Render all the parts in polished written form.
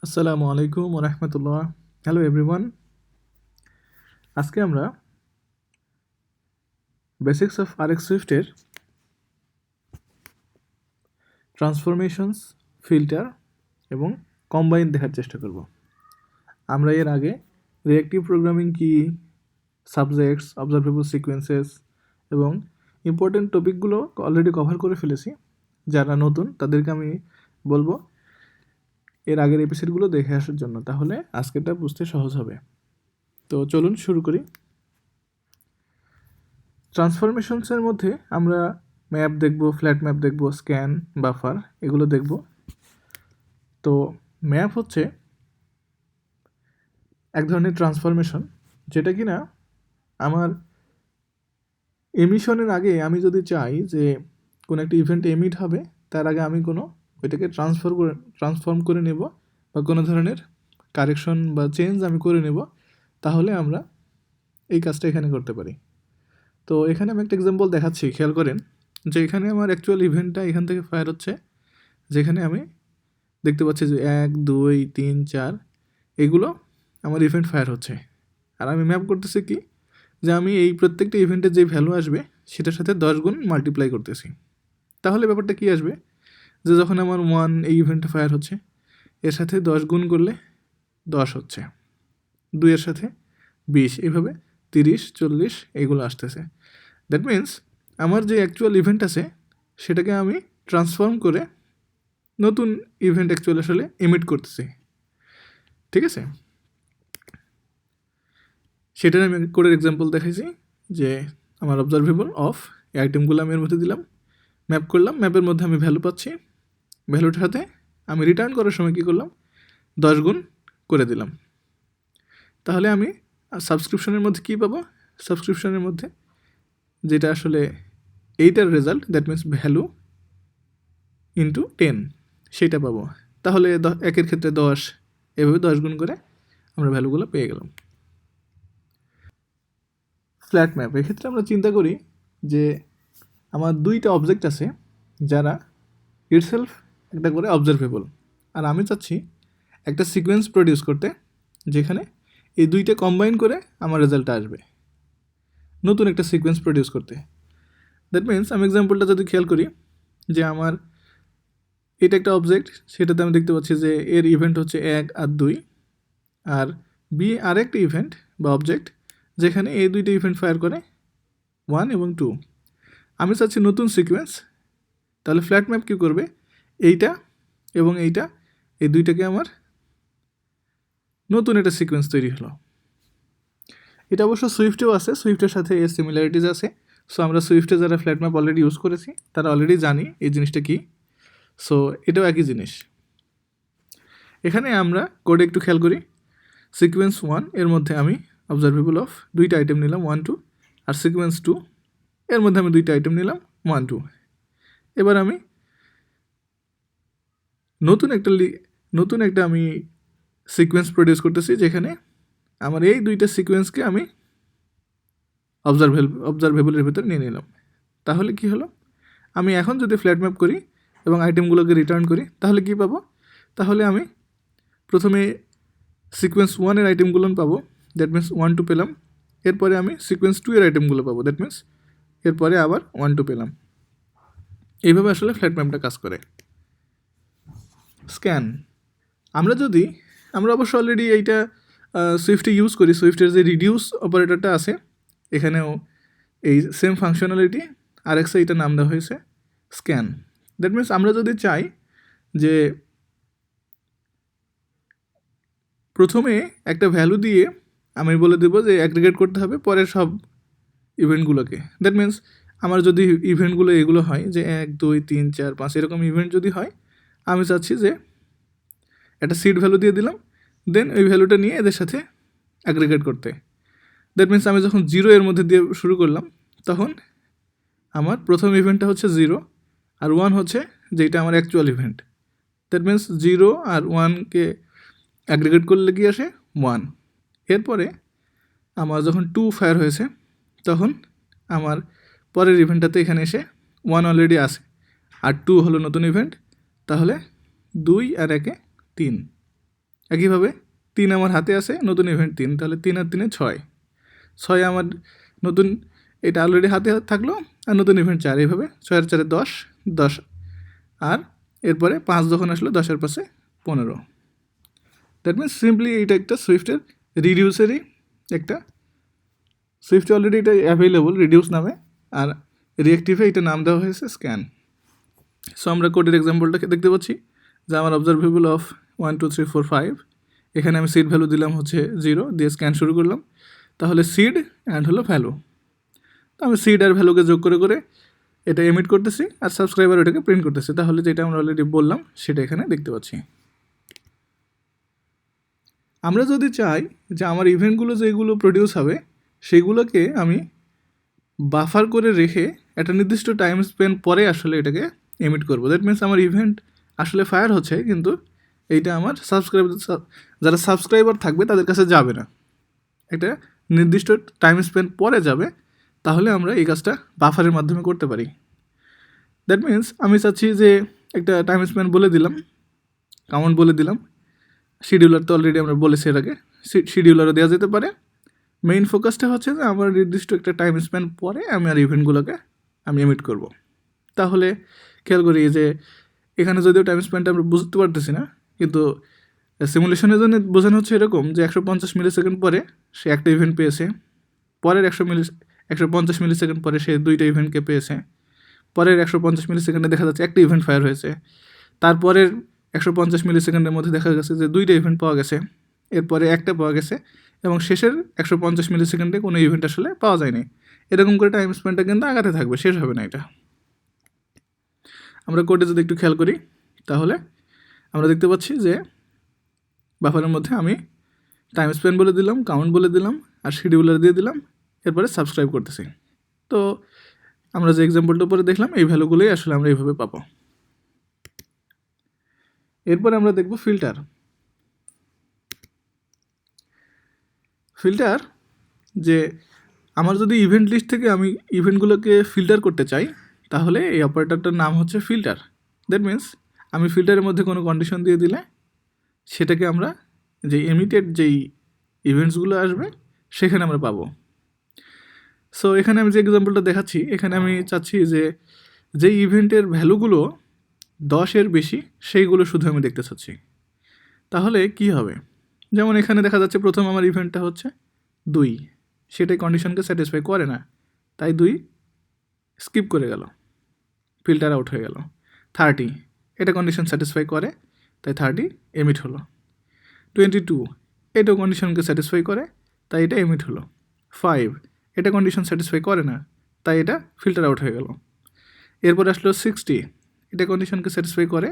আসসালামু আলাইকুম ওয়া রাহমাতুল্লাহ। Hello everyone. আজকে আমরা basics of RX সুইফটের transformations, filter এবং কম্বাইন দেখার চেষ্টা করব। আমরা এর আগে রিঅ্যাক্টিভ প্রোগ্রামিং কি, সাবজেক্টস, অবজারভেবল সিকোয়েন্সেস এবং ইম্পর্টেন্ট টপিকগুলো অলরেডি কভার করে ফেলেছি। যারা নতুন তাদেরকে আমি বলবো এর আগের এপিসোডগুলো দেখে আসার জন্য, তাহলে আজকেরটা বুঝতে সহজ হবে। তো চলুন শুরু করি। ট্রান্সফরমেশনসের মধ্যে আমরা ম্যাপ দেখব, ফ্ল্যাট ম্যাপ দেখব, স্ক্যান, বাফার, এগুলো দেখব। তো ম্যাপ হচ্ছে এক ধরনের ট্রান্সফরমেশন, যেটা কি না আমার এমিশনের আগে আমি যদি চাই যে কোনো একটা ইভেন্ট এমিট হবে, তার আগে আমি ওইটাকে ট্রান্সফর্ম করে নেব বা কোনো ধরনের কারেকশন বা চেঞ্জ আমি করে নেব, তাহলে আমরা এই কাজটা এখানে করতে পারি। তো এখানে আমি একটা এক্সাম্পল দেখাচ্ছি, খেয়াল করেন যে এখানে আমার অ্যাকচুয়াল ইভেন্টটা এখান থেকে ফায়ার হচ্ছে, যেখানে আমি দেখতে পাচ্ছি যে 1, 2, 3, 4 এগুলো আমার ইভেন্ট ফায়ার হচ্ছে। আর আমি ম্যাপ করতেছি কি, যে আমি এই প্রত্যেকটা ইভেন্টের যে ভ্যালু আসবে সেটার সাথে 10 গুণ মাল্টিপ্লাই করতেছি। তাহলে ব্যাপারটা কি আসবে, যে যখন আমার 1 এই ইভেন্টে ফায়ার হচ্ছে, এর সাথে 10 গুণ করলে 10 হচ্ছে, 2 এর সাথে 20, এইভাবে 30, 40 এইগুলো আসতেছে। দ্যাট মিন্স আমার যে অ্যাকচুয়াল ইভেন্ট আছে সেটাকে আমি ট্রান্সফর্ম করে নতুন ইভেন্ট অ্যাকচুয়ালি আসলে এমিট করতেছি। ঠিক আছে, সেটার আমি কোডের এক্সাম্পল দেখাইছি যে আমার অবজারভেবল অফ এই আইটেমগুলো আমি এর মধ্যে দিলাম, ম্যাপ করলাম, ম্যাপের মধ্যে আমি ভ্যালু পাচ্ছি, ভ্যালুটার সাথে আমি রিটার্ন করার সময় কী করলাম, 10 গুণ করে দিলাম। তাহলে আমি সাবস্ক্রিপশনের মধ্যে কী পাবো, সাবস্ক্রিপশনের মধ্যে যেটা আসলে এইটার result, that means value into 10, সেইটা পাবো। তাহলে 1-এর ক্ষেত্রে 10, এভাবে 10 গুণ করে আমরা ভ্যালুগুলো পেয়ে গেলাম। ফ্ল্যাট ম্যাপ, এক্ষেত্রে আমরা চিন্তা করি যে আমার 2টা অবজেক্ট আছে যারা ইটসেলফ একটা করে অবজারভেবল, আর আমি চাচ্ছি একটা সিকোয়েন্স প্রডিউস করতে যেখানে এই 2টা কম্বাইন করে আমার রেজাল্টটা আসবে, নতুন একটা সিকোয়েন্স প্রডিউস করতে। দ্যাট মিন্স আমি এক্সাম্পলটা যদি খেয়াল করি যে আমার এটা একটা অবজেক্ট, সেটাতে আমি দেখতে পাচ্ছি যে এর ইভেন্ট হচ্ছে 1 আর 2, আর বি আরেকটা ইভেন্ট বা অবজেক্ট যেখানে এই 2টা ইভেন্ট ফায়ার করে 1 এবং 2। আমি চাচ্ছি নতুন সিকোয়েন্স, তাহলে ফ্ল্যাট ম্যাপ কী করবে, এইটা এবং এইটা, এই 2টাকে আমার নতুন একটা সিকোয়েন্স তৈরি হলো। এটা অবশ্য সুইফটেও আছে, সুইফটের সাথে এর সিমিলারিটিজ আছে। সো আমরা সুইফটে যারা ফ্ল্যাট ম্যাপ অলরেডি ইউজ করেছি তারা অলরেডি জানি এই জিনিসটা কী। সো এটাও একই জিনিস। এখানে আমরা কোডে একটু খেয়াল করি, সিকোয়েন্স 1 এর মধ্যে আমি অবজারভেবল অফ 2টা আইটেম নিলাম 1, 2, আর সিকোয়েন্স 2 এর মধ্যে আমি 2টা আইটেম নিলাম 1, 2। এবার আমি নতুন একটা আমি সিকোয়েন্স করতেছি যেখানে আমার এই 2টা সিকোয়েন্সকে আমি অবজারভেবলের ভিতরে নিয়ে নিলাম। তাহলে কি হলো, আমি এখন যদি ফ্ল্যাট ম্যাপ করি এবং আইটেমগুলোকে রিটার্ন করি তাহলে কি পাবো, তাহলে আমি প্রথমে সিকোয়েন্স 1 এর আইটেমগুলো পাবো, দ্যাট মিন্স 1, 2 পেলাম। এরপরে আমি সিকোয়েন্স 2 এর আইটেমগুলো পাবো, দ্যাট মিন্স এরপরে আবার 1, 2 পেলাম। এইভাবে আসলে ফ্ল্যাট ম্যাপটা কাজ করে। স্ক্যান, আমরা অবশ্য অলরেডি এইটা সুইফটে ইউজ করি, সুইফটের যে রিডিউস অপারেটরটা আছে এখানেও এই সেম ফাংশনালিটি আরএক্সে এটা নাম দেওয়া হয়েছে স্ক্যান। দ্যাট মিন্স আমরা যদি চাই যে প্রথমে একটা ভ্যালু দিয়ে আমি বলে দেবো যে অ্যাগ্রিগেট করতে হবে পরের সব ইভেন্টগুলোকে, দ্যাট মিন্স আমার যদি ইভেন্টগুলো এগুলো হয় যে 1, 2, 3, 4, 5 এরকম ইভেন্ট যদি হয়, আমি চাচ্ছি যে একটা সিড ভ্যালু দিয়ে দিলাম, দেন ওই ভ্যালুটা নিয়ে এদের সাথে অ্যাগ্রিগেট করতে। দ্যাট মিন্স আমি যখন 0 এর মধ্যে দিয়ে শুরু করলাম তখন আমার প্রথম ইভেন্টটা হচ্ছে 0 আর 1 হচ্ছে যেটা আমার অ্যাকচুয়াল ইভেন্ট। দ্যাট মিন্স 0 আর 1কে অ্যাগ্রিগেট করলে কি আসে 1। এরপরে আমার যখন 2 ফায়ার হয়েছে তখন আমার পরের ইভেন্টটাতে এখানে এসে 1 অলরেডি আসে আর 2 হলো নতুন ইভেন্ট, তাহলে 2 আর 1-এ 3। একইভাবে 3 আমার হাতে আছে, নতুন ইভেন্ট 3, তাহলে 3 আর 3 6, 6 আমার নতুন, এটা অলরেডি হাতে থাকলো, আর নতুন ইভেন্ট 4, এইভাবে 6 আর 4 10, 10, আর এরপরে 5 যখন আসলো 10 আর 5 15। দ্যাট মিনস সিম্পলি এইটা একটা সুইফটের রিডিউসেরই একটা, সুইফটে অলরেডি এটা অ্যাভেলেবল রিডিউস নামে, আর রিঅ্যাক্টিভে এটা নাম দেওয়া হয়েছে স্ক্যান। সো আমরা কোডের এক্সাম্পলটাকে দেখতে পাচ্ছি যে আমার অবজারভেবল অফ 1 2 3 4 5, এখানে আমি সিড ভ্যালু দিলাম হচ্ছে 0, দিয়ে স্ক্যান শুরু করলাম, তাহলে সিড অ্যান্ড হলো ভ্যালু। তো আমি সিড আর ভ্যালুকে যোগ করে করে এটা এমিট করতেছি, আর সাবস্ক্রাইবার ওটাকে প্রিন্ট করতেছি, তাহলে যেটা আমরা অলরেডি বললাম সেটা এখানে দেখতে পাচ্ছি। আমরা যদি চাই যে আমার ইভেন্টগুলো যেগুলো প্রডিউস হবে সেগুলোকে আমি বাফার করে রেখে একটা নির্দিষ্ট টাইম স্পেন্ড পরে আসলে এটাকে এমিট করবো, দ্যাট মিনস আমার ইভেন্ট আসলে ফায়ার হচ্ছে, কিন্তু এইটা আমার যারা সাবস্ক্রাইবার থাকবে তাদের কাছে যাবে না, একটা নির্দিষ্ট টাইম স্পেন্ড পরে যাবে, তাহলে আমরা এই কাজটা বাফারের মাধ্যমে করতে পারি। দ্যাট মিনস আমি চাচ্ছি যে একটা টাইম স্পেন্ড বলে দিলাম, কাউন্ট বলে দিলাম, শিডিউলার তো অলরেডি আমরা বলেছি এর আগে, শিডিউলারও দেওয়া যেতে পারে। মেইন ফোকাসটা হচ্ছে যে আমার নির্দিষ্ট একটা টাইম স্পেন্ড পরে আমি আর ইভেন্টগুলোকে আমি এমিট করব। তাহলে খেয়াল করি যে এখানে যদিও টাইম স্পেন্ডটা আমরা বুঝতে পারতেছি না, কিন্তু সিমুলেশনের জন্য বোঝানো হচ্ছে এরকম যে 150 মিলি সেকেন্ড পরে সে একটা ইভেন্ট পেয়েছে, পরের 150 মিলি সেকেন্ড পরে সে 2টা ইভেন্টকে পেয়েছে, পরের 150 মিলি সেকেন্ডে দেখা যাচ্ছে একটা ইভেন্ট ফায়ার হয়েছে, তারপরের 150 মিলি সেকেন্ডের মধ্যে দেখা গেছে যে 2টা ইভেন্ট পাওয়া গেছে, এরপরে একটা পাওয়া গেছে, এবং শেষের 150 মিলি সেকেন্ডে কোনো ইভেন্ট আসলে পাওয়া যায়নি। এরকম করে টাইম স্পেন্ডটা কিন্তু আগাতে থাকবে, শেষ হবে না এটা। আমরা কোডে যদি একটু খেয়াল করি তাহলে আমরা দেখতে পাচ্ছি যে বাফারের মধ্যে আমি টাইম স্পেন্ড বলে দিলাম, কাউন্ট বলে দিলাম, আর শিডিউলার দিয়ে দিলাম, এরপরে সাবস্ক্রাইব করতেছি। তো আমরা যে এক্সাম্পলটা উপরে দেখলাম এই ভ্যালুগুলোই আসলে আমরা এইভাবে পাবো। এরপরে আমরা দেখব ফিল্টার। ফিল্টার যে আমার যদি ইভেন্ট লিস্ট থেকে আমি ইভেন্টগুলোকে ফিল্টার করতে চাই, তাহলে এই অপারেটরটার নাম হচ্ছে ফিল্টার। দ্যাট মিন্স আমি ফিল্টারের মধ্যে কোনো কন্ডিশন দিয়ে দিলে সেটাকে আমরা যে এমিটেড যেই ইভেন্টসগুলো আসবে সেখানে আমরা পাবো। সো এখানে আমি যে এক্সাম্পলটা দেখাচ্ছি, এখানে আমি চাচ্ছি যে যে ইভেন্টের ভ্যালুগুলো 10-এর বেশি সেইগুলো শুধু আমি দেখতে চাচ্ছি। তাহলে কি হবে, যেমন এখানে দেখা যাচ্ছে প্রথম আমার ইভেন্টটা হচ্ছে 2, সেটাই কন্ডিশনকে স্যাটিসফাই করে না, তাই 2 স্কিপ করে গেল, ফিল্টার আউট হয়ে গেল। 30, এটা কন্ডিশন স্যাটিসফাই করে, তাই 30 এমিট হলো। 22, এটাও কন্ডিশনকে স্যাটিসফাই করে, তাই এটা এমিট হলো। 5, এটা কন্ডিশন স্যাটিসফাই করে না, তাই এটা ফিল্টার আউট হয়ে গেল। এরপর আসলো 60, এটা কন্ডিশনকে স্যাটিসফাই করে,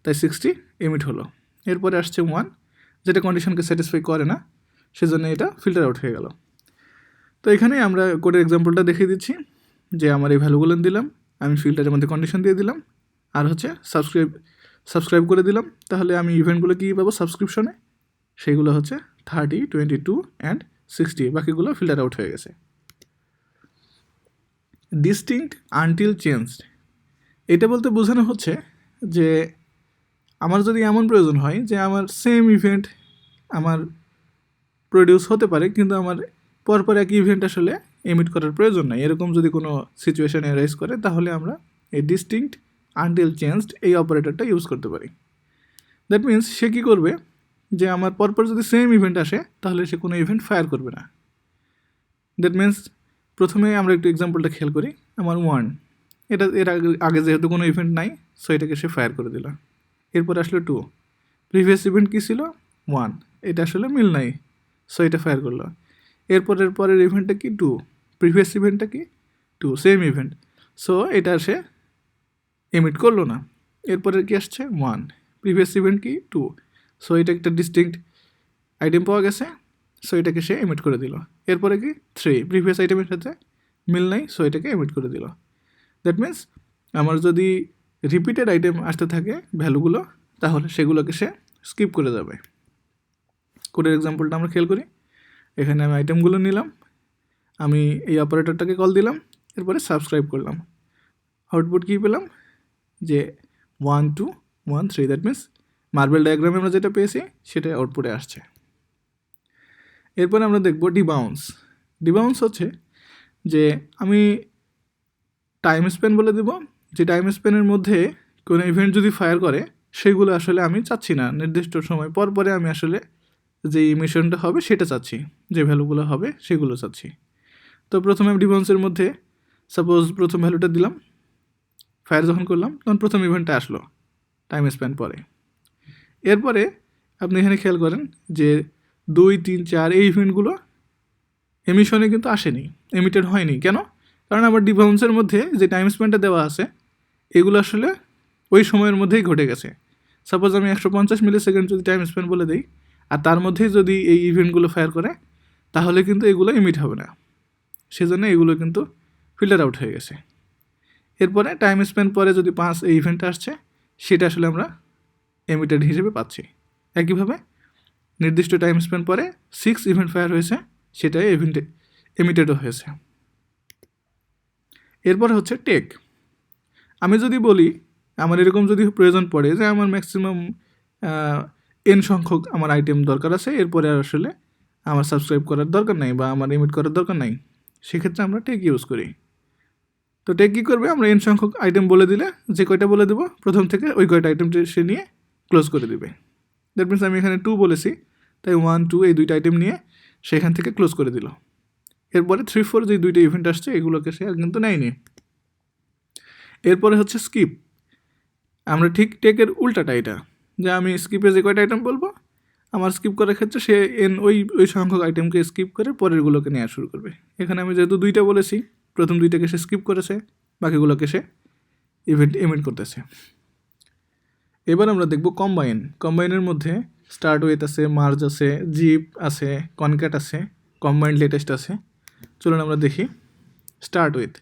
তাই 60 এমিট হলো। এরপরে আসছে 1, যেটা কন্ডিশনকে স্যাটিসফাই করে না, সেজন্য এটা ফিল্টার আউট হয়ে গেল। তো এখানে আমরা কোডের এক্সাম্পলটা দেখিয়ে দিচ্ছি যে আমার এই ভ্যালুগুলো দিলাম, আমি ফিল্টারের মধ্যে কন্ডিশন দিয়ে দিলাম, আর হচ্ছে সাবস্ক্রাইব করে দিলাম, তাহলে আমি ইভেন্টগুলো কী পাবো সাবস্ক্রিপশনে, সেইগুলো হচ্ছে 30, 22 অ্যান্ড 60, বাকিগুলো ফিল্টার আউট হয়ে গেছে। ডিস্টিংক্ট আনটিল চেঞ্জড, এটা বলতে বোঝানো হচ্ছে যে আমার যদি এমন প্রয়োজন হয় যে আমার সেম ইভেন্ট আমার প্রডিউস হতে পারে, কিন্তু আমার পরপর এক ইভেন্ট আসলে এমিট করার প্রয়োজন নাই, এরকম যদি কোনো সিচুয়েশান অ্যারাইজ করে, তাহলে আমরা এই ডিস্টিংক্ট আনটিল চেঞ্জড এই অপারেটরটা ইউজ করতে পারি। দ্যাট মিন্স সে কী করবে, যে আমার পরপর যদি সেম ইভেন্ট আসে তাহলে সে কোনো ইভেন্ট ফায়ার করবে না। দ্যাট মিন্স প্রথমে আমরা একটু এক্সাম্পলটা খেয়াল করি, আমার 1, এটা এর আগে যেহেতু কোনো ইভেন্ট নাই, সো এটাকে সে ফায়ার করে দিল। এরপর আসলো 2, প্রিভিয়াস ইভেন্ট কী ছিল 1, এটা আসলে মিল নাই, সো এটা ফায়ার করলো। পরের ইভেন্টটা কি 2, প্রিভিয়াস ইভেন্টটা কি 2, সেম ইভেন্ট, সো এটা সে এমিট করলো না। এরপরে কি আসছে 1, প্রিভিয়াস ইভেন্ট কি 2, সো এটা একটা ডিস্টিংক্ট আইটেম পাওয়া গেছে, সো এটাকে সে এমিট করে দিল। এরপরে কি 3, প্রিভিয়াস আইটেমের সাথে মিল নাই, সো এটাকে এমিট করে দিল। দ্যাট মিন্স আমার যদি রিপিটেড আইটেম আসতে থাকে ভ্যালুগুলো, তাহলে সেগুলোকে সে স্কিপ করে যাবে। কোডের এক্সাম্পলটা আমরা খেয়াল করি, এখানে আমি আইটেমগুলো নিলাম, আমি এই অপারেটরটাকে কল দিলাম, এরপরে সাবস্ক্রাইব করলাম, আউটপুট কী পেলাম যে 1 2 1 3, দ্যাট মিন্স মার্বেল ডায়াগ্রামে আমরা যেটা পেয়েছি সেটা আউটপুটে আসছে। এরপরে আমরা দেখব ডিবাউন্স। ডিবাউন্স হচ্ছে যে আমি টাইম স্প্যান বলে দেব, যে টাইম স্প্যানের মধ্যে কোনো ইভেন্ট যদি ফায়ার করে সেগুলো আসলে আমি চাচ্ছি না, নির্দিষ্ট সময় পর পরে আমি আসলে যে ইমিশনটা হবে সেটা চাচ্ছি, যে ভ্যালুগুলো হবে সেগুলো চাচ্ছি। তো প্রথমে ডিবাউন্সের মধ্যে সাপোজ প্রথম ভ্যালুটা দিলাম, ফায়ার যখন করলাম তখন প্রথম ইভেন্টটা আসলো টাইম স্প্যান পরে। এরপরে আপনি এখানে খেয়াল করেন যে 2, 3, 4 এই ইভেন্টগুলো এমিশনে কিন্তু আসেনি, এমিটেড হয়নি। কেন? কারণ আমার ডিবাউন্সের মধ্যে যে টাইম স্প্যানটা দেওয়া আছে এগুলো আসলে ওই সময়ের মধ্যেই ঘটে গেছে। সাপোজ আমি 150 মিলি সেকেন্ড যদি টাইম স্প্যান বলে দিই আর তার মধ্যেই যদি এই ইভেন্টগুলো ফায়ার করে তাহলে কিন্তু এগুলো এমিট হবে না, সেজন্য এগুলো কিন্তু ফিল্টার আউট হয়ে গেছে। এরপরে টাইম স্প্যান পরে যদি 5 এই ইভেন্টটা আসছে সেটা আসলে আমরা এমিটেড হিসেবে পাচ্ছি। একইভাবে নির্দিষ্ট টাইম স্প্যান পরে 6 ইভেন্ট ফায়ার হয়েছে, সেটাই এমিটেডও হয়েছে। এরপরে হচ্ছে টেক। আমি যদি বলি আমার এরকম যদি প্রয়োজন পড়ে যে আমার ম্যাক্সিমাম এন সংখ্যক আমার আইটেম দরকার আছে, এরপরে আর আসলে আমার সাবস্ক্রাইব করার দরকার নাই বা আমার এমিট করার দরকার নাই, সেক্ষেত্রে আমরা টেক ইউজ করি। তো টেক কী করবে, আমরা এন সংখ্যক আইটেম বলে দিলে যে কয়টা বলে দেবো প্রথম থেকে ওই কয়টা আইটেমটি সে নিয়ে ক্লোজ করে দেবে। দ্যাট মিনস আমি এখানে 2 বলেছি, তাই 1, 2 এই দুইটা আইটেম নিয়ে সেখান থেকে ক্লোজ করে দিল। এরপরে 3, 4 যে দুইটা ইভেন্ট আসছে এগুলোকে সে আর কিন্তু নেয়নি। এরপরে হচ্ছে স্কিপ। আমরা ঠিক টেকের উল্টাটা এটা, যে আমি স্কিপে যে কয়টা আইটেম বলবো আমার স্কিপ করার ক্ষেত্রে সে ওই সংখ্যক আইটেমকে স্কিপ করে পরেরগুলোকে নেওয়া শুরু করবে। এখানে আমি যেহেতু 2টা বলেছি, প্রথম 2টাকে সে স্কিপ করেছে, বাকিগুলোকে সে এমিট করতেছে। এবার আমরা দেখব কম্বাইন। কম্বাইনের মধ্যে স্টার্ট উইথ আছে, মার্জ আছে, জিপ আছে, কনক্যাট আছে, কম্বাইন্ড লেটেস্ট আছে। চলুন আমরা দেখি। Start with.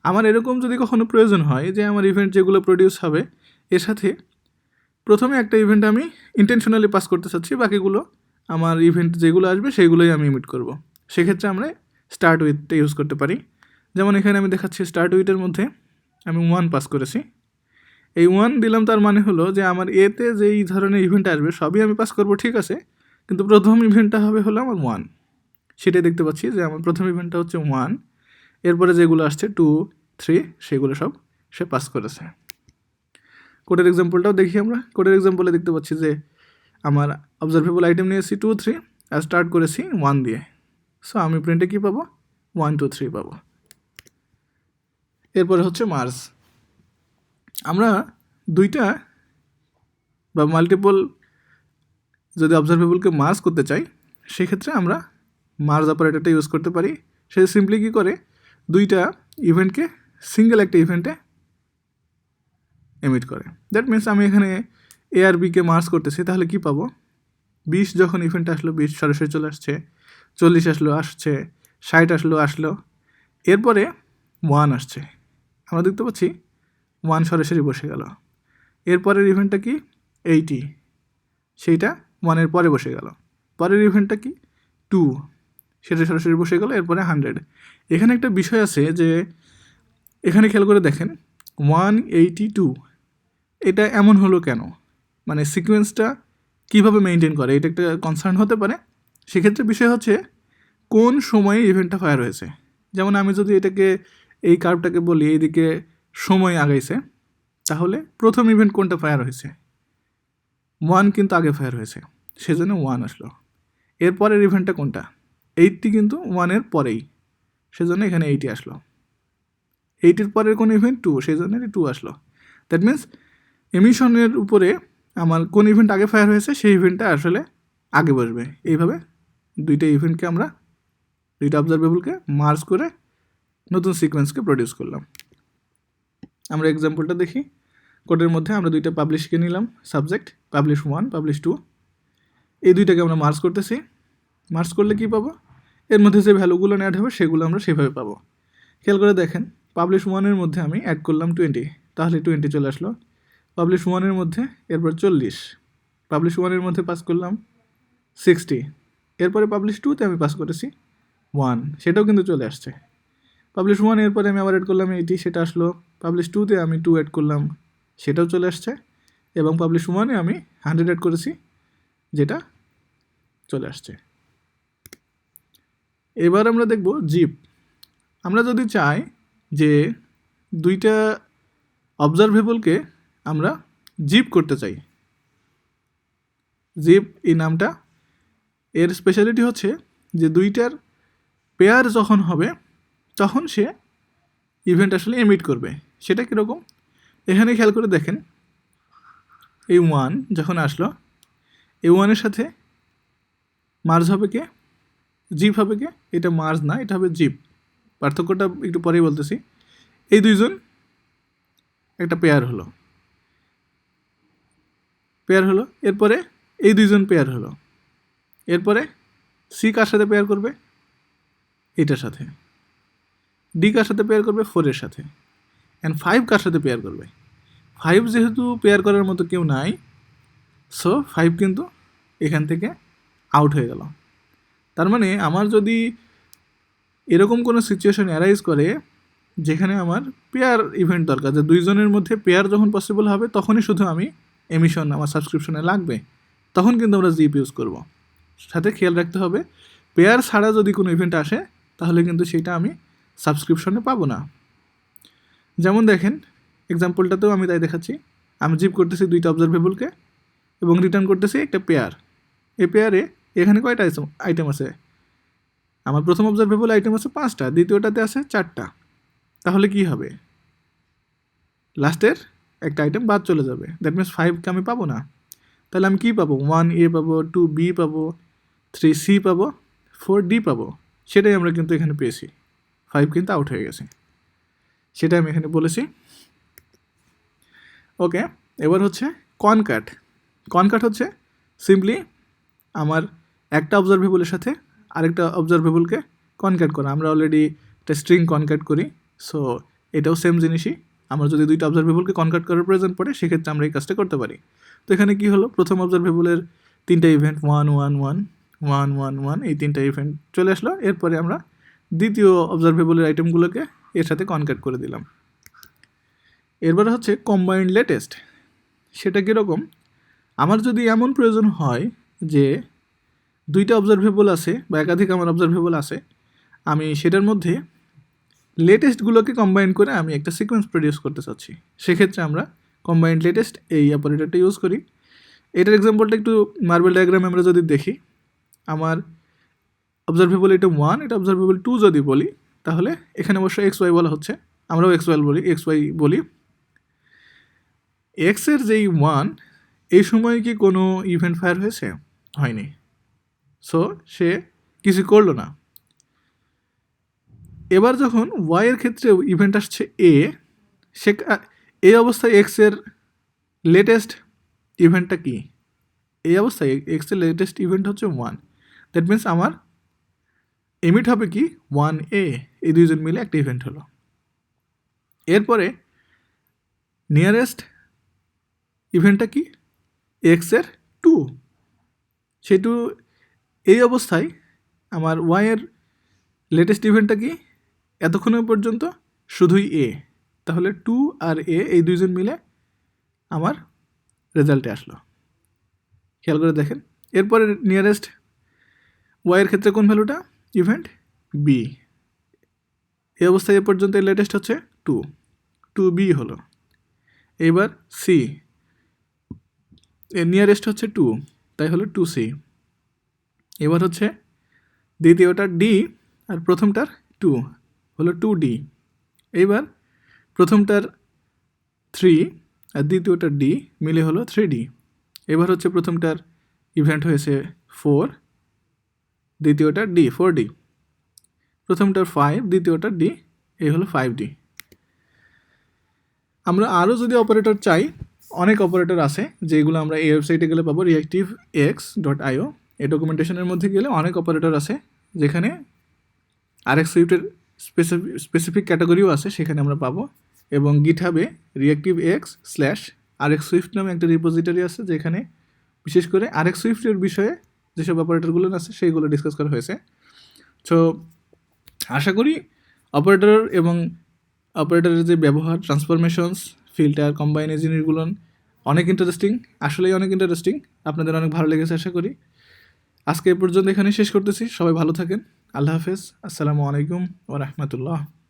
আমার এরকম যদি কখনো প্রয়োজন হয় যে আমার ইভেন্ট যেগুলো প্রডিউস হবে এর সাথে প্রথমে একটা ইভেন্ট আমি ইন্টেনশনালি পাস করতে চাচ্ছি, বাকিগুলো আমার ইভেন্ট যেগুলো আসবে সেইগুলোই আমি ইমিট করব, সেক্ষেত্রে আমরা স্টার্ট উইথটা ইউজ করতে পারি। যেমন এখানে আমি দেখাচ্ছি স্টার্ট উইথের মধ্যে আমি 1 পাস করেছি। এই 1 দিলাম, তার মানে হলো যে আমার এতে যেই ধরনের ইভেন্ট আসবে সবই আমি পাস করব, ঠিক আছে, কিন্তু প্রথম ইভেন্টটা হলো আমার 1। সেটাই দেখতে পাচ্ছি যে আমার প্রথম ইভেন্টটা হচ্ছে 1, এরপরে যেগুলো আসছে 2, 3 সেগুলো সব সে পাস করেছে। কোডের এক্সাম্পলটাও দেখি আমরা। কোডের এক্সাম্পলে দেখতে পাচ্ছি যে আমার অবজারভেবল আইটেম নিয়েছি 2, 3 আর স্টার্ট করেছি 1 দিয়ে। সো আমি প্রিন্টে কী পাবো, 1, 2, 3 পাবো। এরপরে হচ্ছে মার্জ। আমরা দুইটা বা মাল্টিপল যদি অবজারভেবলকে মার্জ করতে চাই সেক্ষেত্রে আমরা মার্জ অপারেটরটা ইউজ করতে পারি। সে সিম্পলি কী করে, দুইটা ইভেন্টকে সিঙ্গেল একটা ইভেন্টে এমিট করে। দ্যাট মিনস আমি এখানে এ আর বিকে মার্জ করতেছি, তাহলে কি পাবো, 20 যখন ইভেন্ট আসলো 20 সরাসরি চলে আসছে, 40 আসছে, 60 আসলো, এরপরে 1 আসছে, আমরা দেখতে পাচ্ছি 1 সরাসরি বসে গেল। এরপরের ইভেন্টটা কি 80, সেইটা 1-এর পরে বসে গেল। পরের ইভেন্টটা কি 2, সেটা সরাসরি বসে গেল। এরপরে 100। এখানে একটা বিষয় আছে যে এখানে খেয়াল করে দেখেন 182 এটা এমন হলো কেন, মানে সিকোয়েন্সটা কীভাবে মেনটেন করে এটা একটা কনসার্ন হতে পারে। সেক্ষেত্রে বিষয় হচ্ছে কোন সময়ে ইভেন্টটা ফায়ার হয়েছে। যেমন আমি যদি এটাকে এই কার্ভটাকে বলি এইদিকে সময় আগাইছে, তাহলে প্রথম ইভেন্ট কোনটা ফায়ার হয়েছে, 1 কিন্তু আগে ফায়ার হয়েছে, সেজন্য 1 আসলো। এরপরের ইভেন্টটা কোনটা, 80 কিন্তু 1-এর পরেই, সেজন্য এখানে 80 আসলো। 80-এর পরের কোন ইভেন্ট 2, সেই জন্য 2 আসলো। দ্যাট মিনস এমিশনের উপরে আমার কোন ইভেন্ট আগে ফায়ার হয়েছে সেই ইভেন্টটা আসলে আগে বসবে। এইভাবে দুইটা ইভেন্টকে আমরা দুইটা অবজারভেবলকে মার্জ করে নতুন সিকোয়েন্সকে প্রডিউস করলাম। আমরা এক্সাম্পলটা দেখি। কোডের মধ্যে আমরা দুইটা পাবলিশকে নিলাম, সাবজেক্ট পাবলিশ 1, পাবলিশ 2, এই দুইটাকে আমরা মার্জ করতেছি। মার্জ করলে কি পাবো, এর মধ্যে যে ভ্যালুগুলো অ্যাড হবে সেগুলো আমরা সেভাবে পাবো। খেয়াল করে দেখেন, পাবলিশ 1-এর মধ্যে আমি অ্যাড করলাম 20, তাহলে 20 চলে আসলো। পাবলিশ 1-এর মধ্যে এরপর 40, পাবলিশ 1-এর মধ্যে পাস করলাম 60, এরপরে পাবলিশ 2-তে আমি পাস করেছি 1, সেটাও কিন্তু চলে আসছে। পাবলিশ 1 এরপরে আমি আবার অ্যাড করলাম 80, সেটা আসলো। পাবলিশ 2-তে আমি 2 অ্যাড করলাম, সেটাও চলে আসছে। এবং পাবলিশ ওয়ানে আমি 100 অ্যাড করেছি, যেটা চলে আসছে। এবার আমরা দেখব জিপ। আমরা যদি চাই যে দুইটা অবজারভেবলকে আমরা জিপ করতে চাই, জিপ এই নামটা, এর স্পেশালিটি হচ্ছে যে দুইটার পেয়ার যখন হবে তখন সে ইভেন্ট আসলে এমিট করবে। সেটা কীরকম, এখানে খেয়াল করে দেখেন, এই ওয়ান যখন আসলো, এই ওয়ানের সাথে মার্জ হবে কে, জিপ হবে কে, এটা মার্জ না, এটা হবে জিপ। পার্থক্যটা একটু পরেই বলতেছি। এই দুইজন একটা পেয়ার হলো, এরপরে এই দুইজন পেয়ার হলো, এরপরে সি কার সাথে পেয়ার করবে, এটার সাথে। ডি কার সাথে পেয়ার করবে, 4-এর সাথে। অ্যান্ড 5 কার সাথে পেয়ার করবে, 5 যেহেতু পেয়ার করার মতো কেউ নাই, সো 5 কিন্তু এখান থেকে আউট হয়ে গেল। তার মানে আমার যদি এরকম কোনো সিচুয়েশন অ্যারাইজ করে যেখানে আমার পেয়ার ইভেন্ট দরকার, যে দুইজনের মধ্যে পেয়ার যখন পসিবল হবে তখনই শুধু আমি এমিশন আমার সাবস্ক্রিপশনে লাগবে, তখন কিন্তু আমরা জিপ ইউজ করব। সাথে খেয়াল রাখতে হবে, পেয়ার ছাড়া যদি কোনো ইভেন্ট আসে তাহলে কিন্তু সেটা আমি সাবস্ক্রিপশনে পাবো না। যেমন দেখেন এক্সাম্পলটাতেও আমি তাই দেখাচ্ছি, আমি জিপ করতেছি দুইটা অবজারভেবলকে এবং রিটার্ন করতেছি একটা পেয়ার। এই পেয়ারে এখানে কয়টা আইটেম আছে, আমার প্রথম অবজারভেবল আইটেম আছে 5টা, দ্বিতীয়টাতে আছে 4টা। তাহলে কি হবে, লাস্টের একটা আইটেম বাদ চলে যাবে, দ্যাট মিনস 5কে আমি পাবো না। তাহলে আমি কী পাবো, 1A পাবো, 2B পাবো, 3C পাবো, 4D পাবো। সেটাই আমরা কিন্তু এখানে পেয়েছি, 5 কিন্তু আউট হয়ে গেছে, সেটা আমি এখানে বলেছি। ওকে, এবার হচ্ছে কনক্যাট। কনক্যাট হচ্ছে সিম্পলি আমার একটা অবজারভেবলের সাথে আরেকটা অবজারভেবলকে কনক্যাট করা। আমরা অলরেডি একটা স্ট্রিং কনক্যাট করি, সো এটাও সেম জিনিসই। আমরা যদি দুইটা অবজারভেবলকে কনক্যাট করার প্রয়োজন পড়ে সেক্ষেত্রে আমরা এই কাজটা করতে পারি। তো এখানে কি হলো, প্রথম অবজারভেবলের 3টা ইভেন্ট 1 1 1 1 1 1 এই 3টা ইভেন্ট চলে আসলো। এরপরে আমরা দ্বিতীয় অবজারভেবলের আইটেমগুলোকে এর সাথে কনক্যাট করে দিলাম। এরপরে হচ্ছে কম্বাইন্ড লেটেস্ট। সেটা কীরকম, আমার যদি এমন প্রয়োজন হয় যে দুইটা অবজারভেবল আছে বা একাধিক আমার অবজারভেবল আছে, আমি সেটার মধ্যে লেটেস্টগুলোকে কম্বাইন করে আমি একটা সিকোয়েন্স প্রডিউস করতে চাচ্ছি, সেক্ষেত্রে আমরা কম্বাইন্ড লেটেস্ট এই অপারেটরটা ইউজ করি। এটার এক্সাম্পলটা একটু মার্বেল ডায়াগ্রামে আমরা যদি দেখি, আমার অবজারভেবল এটা 1, এটা অবজারভেবল 2 যদি বলি, তাহলে এখানে অবশ্যই XY বলা হচ্ছে, আমরাও XY বলি। এক্সের যেই 1, এই সময় কি কোনো ইভেন্ট ফায়ার হয়েছে, হয়নি, সো সে কিছু করলো না। এবার যখন ওয়াইয়ের ক্ষেত্রে ইভেন্ট আসছে এ, সে এই অবস্থায় এক্সের লেটেস্ট ইভেন্টটা কি, এই অবস্থায় এক্সের লেটেস্ট ইভেন্ট হচ্ছে 1, দ্যাট মিনস আমার এমিট হবে কি 1A, এই দুইজন মিলে একটা ইভেন্ট হলো। এরপরে নিয়ারেস্ট ইভেন্টটা কি, এক্সের 2, সেই 2, এই অবস্থায় আমার ওয়াইয়ের লেটেস্ট ইভেন্টটা কি, এতক্ষণ পর্যন্ত শুধুই এ, তাহলে 2 আর এ এই দুইজন মিলে আমার রেজাল্টে আসলো। খেয়াল করে দেখেন, এরপরে নিয়ারেস্ট ওয়াইয়ের ক্ষেত্রে কোন ভ্যালুটা, ইভেন্ট বি, এই অবস্থায় এ পর্যন্ত লেটেস্ট হচ্ছে 2B হলো। এবার সি, এর নিয়ারেস্ট হচ্ছে 2, তাই হলো 2C। এবার হচ্ছে দ্বিতীয়টার ডি আর প্রথমটার 2 হলো 2D। এইবার প্রথমটার 3 আর দ্বিতীয়টার ডি মিলে হলো 3D। এবার হচ্ছে প্রথমটার ইভেন্ট হয়েছে 4, দ্বিতীয়টার ডি 4D, প্রথমটার 5, দ্বিতীয়টার ডি, এই হলো 5D। আমরা আরও যদি অপারেটর চাই, অনেক অপারেটর আছে যেগুলো আমরা এই ওয়েবসাইটে গেলে পাবো, reactivex.io। এই ডকুমেন্টেশনের মধ্যে গেলে অনেক অপারেটর আছে, যেখানে RX সুইফটের স্পেসিফিক ক্যাটাগরিও আছে, সেখানে আমরা পাবো। এবং গিটহাবে reactivex/RX সুইফট নামে একটা রিপোজিটরি আছে, যেখানে বিশেষ করে RX সুইফটের বিষয়ে যেসব অপারেটরগুলো আছে সেইগুলো ডিসকাস করা হয়েছে। সো আশা করি অপারেটর এবং অপারেটরের যে ব্যবহার, ট্রান্সফরমেশনস, ফিল্টার, কম্বাইন, এই জিনিসগুলো অনেক ইন্টারেস্টিং, আসলেই অনেক ইন্টারেস্টিং। আপনাদের অনেক ভালো লেগেছে আশা করি। আজকে এ পর্যন্ত এখানেই শেষ করতেছি। সবাই ভালো থাকেন। আল্লাহ হাফেজ। আসসালামু আলাইকুম ওয়া রাহমাতুল্লাহ।